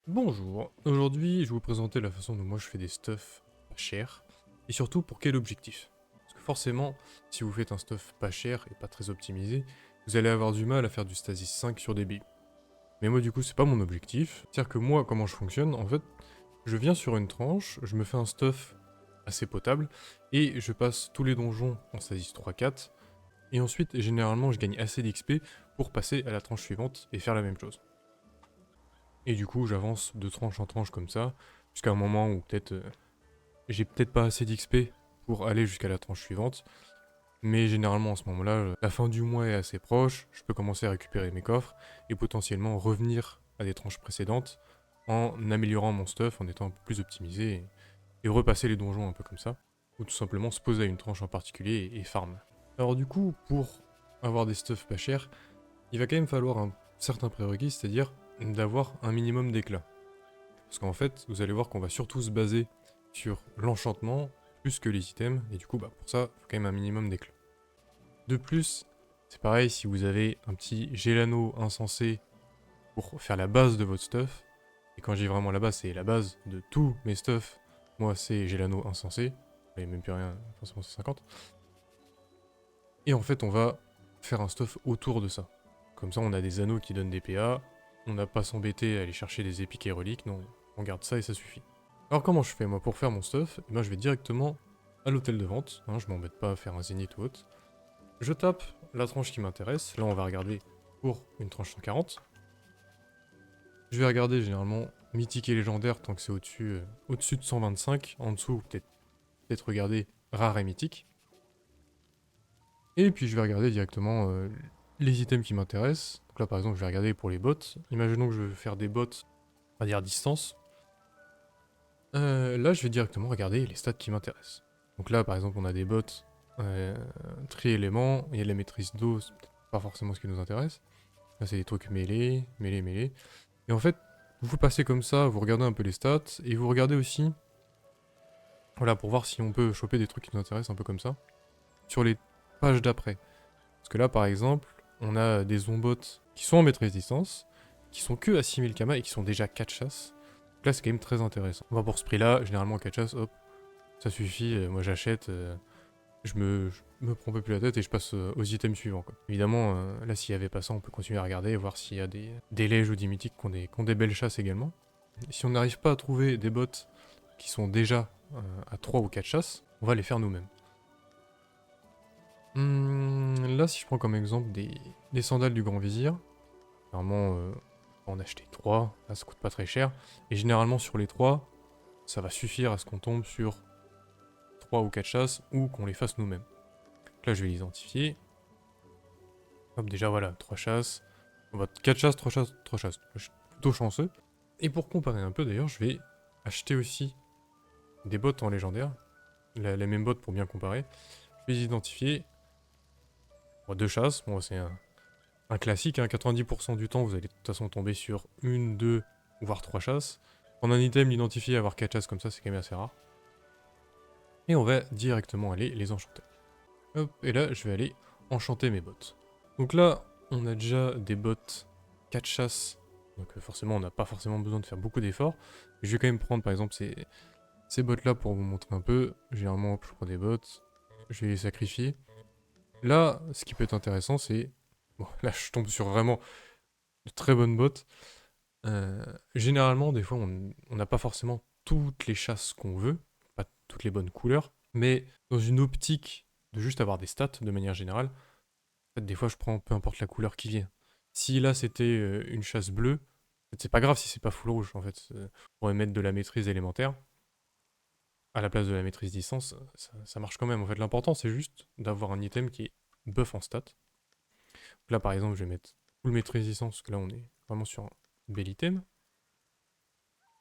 Bonjour, aujourd'hui je vais vous présenter la façon dont moi je fais des stuffs pas chers et surtout pour quel objectif. Parce que forcément, si vous faites un stuff pas cher et pas très optimisé, vous allez avoir du mal à faire du Stasis 5 sur des billes. Mais moi du coup c'est pas mon objectif, c'est-à-dire que moi comment je fonctionne, en fait, je viens sur une tranche, je me fais un stuff assez potable et je passe tous les donjons en Stasis 3-4 et ensuite généralement je gagne assez d'XP pour passer à la tranche suivante et faire la même chose. Et du coup, j'avance de tranche en tranche comme ça, jusqu'à un moment où peut-être j'ai peut-être pas assez d'XP pour aller jusqu'à la tranche suivante. Mais généralement, en ce moment-là, la fin du mois est assez proche, je peux commencer à récupérer mes coffres et potentiellement revenir à des tranches précédentes en améliorant mon stuff, en étant un peu plus optimisé et repasser les donjons un peu comme ça. Ou tout simplement se poser à une tranche en particulier et farm. Alors du coup, pour avoir des stuffs pas chers, il va quand même falloir un certain prérequis, c'est-à-dire d'avoir un minimum d'éclat. Parce qu'en fait, vous allez voir qu'on va surtout se baser sur l'enchantement plus que les items, et du coup, bah, pour ça, il faut quand même un minimum d'éclat. De plus, c'est pareil, si vous avez un petit Gélano insensé pour faire la base de votre stuff, et quand je dis vraiment la base, c'est la base de tous mes stuffs, moi c'est Gélano insensé, et même plus rien, forcément c'est 50. Et en fait, on va faire un stuff autour de ça. Comme ça, on a des anneaux qui donnent des PA, on n'a pas s'embêter à aller chercher des épiques et reliques, non, on garde ça et ça suffit. Alors comment je fais moi pour faire mon stuff? Eh ben, je vais directement à l'hôtel de vente, hein, je m'embête pas à faire un zénith ou autre. Je tape la tranche qui m'intéresse, là on va regarder pour une tranche 140. Je vais regarder généralement mythique et légendaire tant que c'est au-dessus au-dessus de 125, en dessous peut-être regarder rare et mythique. Et puis je vais regarder directement les items qui m'intéressent. Donc là par exemple je vais regarder pour les bots. Imaginons que je veux faire des bots, on va dire distance. Là je vais directement regarder les stats qui m'intéressent. Donc là par exemple on a des bots tri-éléments, il y a de la maîtrise d'eau, c'est peut-être pas forcément ce qui nous intéresse. Là c'est des trucs mêlés, mêlés, mêlés. Et en fait, vous passez comme ça, vous regardez un peu les stats, et vous regardez aussi, voilà, pour voir si on peut choper des trucs qui nous intéressent un peu comme ça, sur les pages d'après. Parce que là, par exemple, on a des zombots qui sont en maîtrise distance, qui sont que à 6000 kama et qui sont déjà 4 chasses. Donc là, c'est quand même très intéressant. On va pour ce prix-là, généralement 4 chasses, hop, ça suffit, moi j'achète, je me prends un peu plus la tête et je passe aux items suivants. Quoi. Évidemment, là, s'il n'y avait pas ça, on peut continuer à regarder et voir s'il y a des lèges ou des mythiques qui ont des belles chasses également. Et si on n'arrive pas à trouver des bots qui sont déjà à 3 ou 4 chasses, on va les faire nous-mêmes. Là, si je prends comme exemple des sandales du Grand Vizir, normalement, on va en acheter 3, là ça coûte pas très cher, et généralement sur les 3, ça va suffire à ce qu'on tombe sur 3 ou 4 chasses, ou qu'on les fasse nous-mêmes. Là, je vais l'identifier. Hop, déjà voilà, 3 chasses. On va 4 chasses, 3 chasses, 3 chasses. Je suis plutôt chanceux. Et pour comparer un peu d'ailleurs, je vais acheter aussi des bots en légendaire. La même bot pour bien comparer. Je vais les identifier. Bon, 2 chasses, bon c'est un classique, hein. 90% du temps vous allez de toute façon tomber sur une, deux, voire 3 chasses. Prendre un item, l'identifier, avoir 4 chasses comme ça, c'est quand même assez rare. Et on va directement aller les enchanter. Hop, et là je vais aller enchanter mes bots. Donc là, on a déjà des bots 4 chasses. Donc forcément, on n'a pas forcément besoin de faire beaucoup d'efforts. Je vais quand même prendre par exemple ces bots là pour vous montrer un peu. Généralement, je prends des bots, je vais les sacrifier. Là, ce qui peut être intéressant, c'est... Bon, là, je tombe sur vraiment de très bonnes bots. Généralement, des fois, on n'a pas forcément toutes les chasses qu'on veut, pas toutes les bonnes couleurs, mais dans une optique de juste avoir des stats de manière générale, en fait, des fois, je prends peu importe la couleur qui vient. Si là, c'était une chasse bleue, en fait, c'est pas grave si c'est pas full rouge, en fait. On pourrait mettre de la maîtrise élémentaire à la place de la maîtrise distance, ça marche quand même. En fait, l'important, c'est juste d'avoir un item qui est buff en stats. Donc là, par exemple, je vais mettre full maîtrise distance, parce que là, on est vraiment sur un bel item.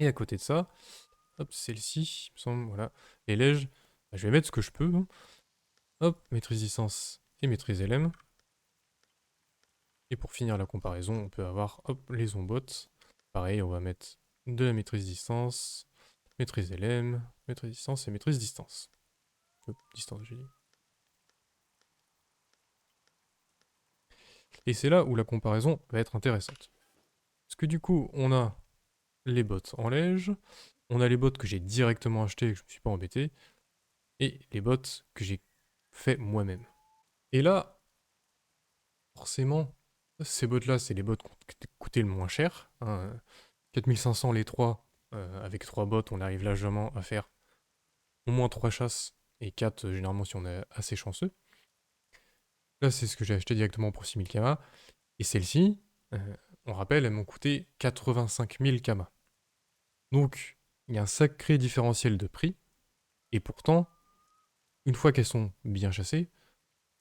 Et à côté de ça, hop, celle-ci, il me semble, voilà, les lèges, bah, je vais mettre ce que je peux, hein. Hop, maîtrise distance et maîtrise LM. Et pour finir la comparaison, on peut avoir, hop, les onbots. Pareil, on va mettre de la maîtrise distance, maîtrise LM, maîtrise distance et maîtrise distance. Hop, distance, j'ai dit. Et c'est là où la comparaison va être intéressante. Parce que du coup, on a les bots en lège, on a les bots que j'ai directement achetés et que je me suis pas embêté, et les bots que j'ai fait moi-même. Et là, forcément, ces bots-là, c'est les bots qui ont coûté le moins cher. Hein. 4500 les 3, avec 3 bots, on arrive largement à faire au moins 3 chasses, et 4 généralement si on est assez chanceux. Là, c'est ce que j'ai acheté directement pour 6000 kamas. Et celles-ci, on rappelle, elles m'ont coûté 85 000 kamas. Donc, il y a un sacré différentiel de prix. Et pourtant, une fois qu'elles sont bien chassées,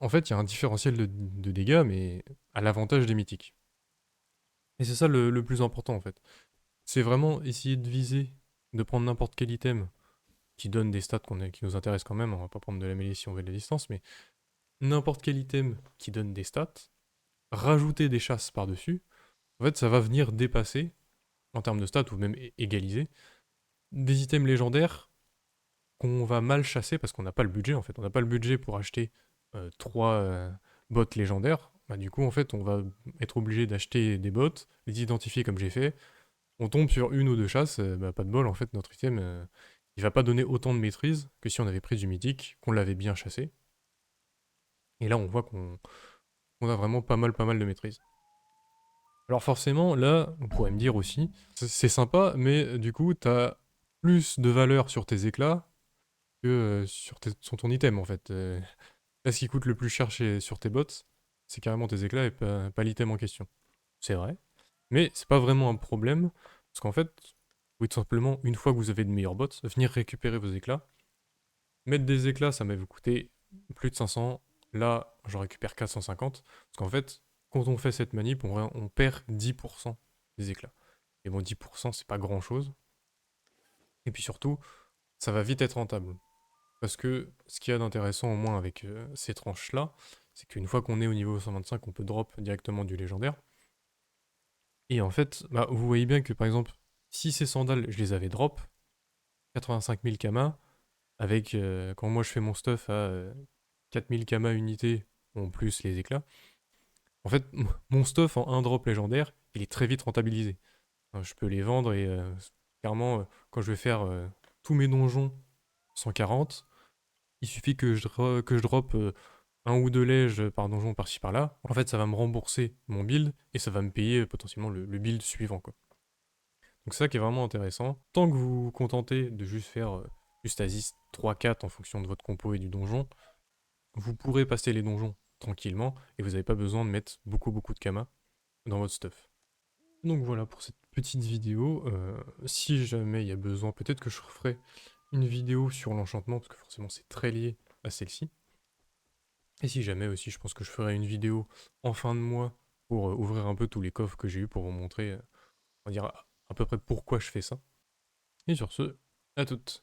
en fait, il y a un différentiel de dégâts, mais à l'avantage des mythiques. Et c'est ça le plus important, en fait. C'est vraiment essayer de viser, de prendre n'importe quel item qui donne des stats qui nous intéressent quand même. On va pas prendre de la mêlée si on veut de la distance, mais n'importe quel item qui donne des stats, rajouter des chasses par-dessus, en fait, ça va venir dépasser, en termes de stats, ou même égaliser, des items légendaires qu'on va mal chasser parce qu'on n'a pas le budget, en fait. On n'a pas le budget pour acheter 3 bots légendaires. Bah, du coup, en fait, on va être obligé d'acheter des bots, les identifier comme j'ai fait. On tombe sur une ou deux chasses, bah, pas de bol, en fait, notre item, il va pas donner autant de maîtrise que si on avait pris du mythique, qu'on l'avait bien chassé. Et là, on voit qu'on a vraiment pas mal de maîtrise. Alors forcément, là, on pourrait me dire aussi, c'est sympa, mais du coup, t'as plus de valeur sur tes éclats que sur ton item, en fait. Là, ce qui coûte le plus cher sur tes bots, c'est carrément tes éclats et pas l'item en question. C'est vrai, mais c'est pas vraiment un problème, parce qu'en fait, vous pouvez tout simplement, une fois que vous avez de meilleurs bots, venir récupérer vos éclats. Mettre des éclats, ça m'avait coûté plus de 500. Là, j'en récupère 450. Parce qu'en fait, quand on fait cette manip, on perd 10% des éclats. Et bon, 10%, c'est pas grand chose. Et puis surtout, ça va vite être rentable. Parce que ce qu'il y a d'intéressant au moins avec ces tranches-là, c'est qu'une fois qu'on est au niveau 125, on peut drop directement du légendaire. Et en fait, bah, vous voyez bien que par exemple, si ces sandales, je les avais drop, 85 000 kamas, avec quand moi je fais mon stuff à 4000 kamas unités, en plus les éclats, en fait, mon stuff en un drop légendaire, il est très vite rentabilisé. Je peux les vendre et clairement, quand je vais faire tous mes donjons 140, il suffit que je drop un ou deux lèges par donjon par-ci par-là. En fait, ça va me rembourser mon build et ça va me payer potentiellement le build suivant, quoi. Donc c'est ça qui est vraiment intéressant. Tant que vous vous contentez de juste faire du stasis 3-4 en fonction de votre compo et du donjon, vous pourrez passer les donjons tranquillement et vous n'avez pas besoin de mettre beaucoup de kamas dans votre stuff. Donc voilà pour cette petite vidéo. Si jamais il y a besoin, peut-être que je referai une vidéo sur l'enchantement parce que forcément c'est très lié à celle-ci. Et si jamais aussi, je pense que je ferai une vidéo en fin de mois pour ouvrir un peu tous les coffres que j'ai eu pour vous montrer, on va dire à peu près pourquoi je fais ça. Et sur ce, à toutes.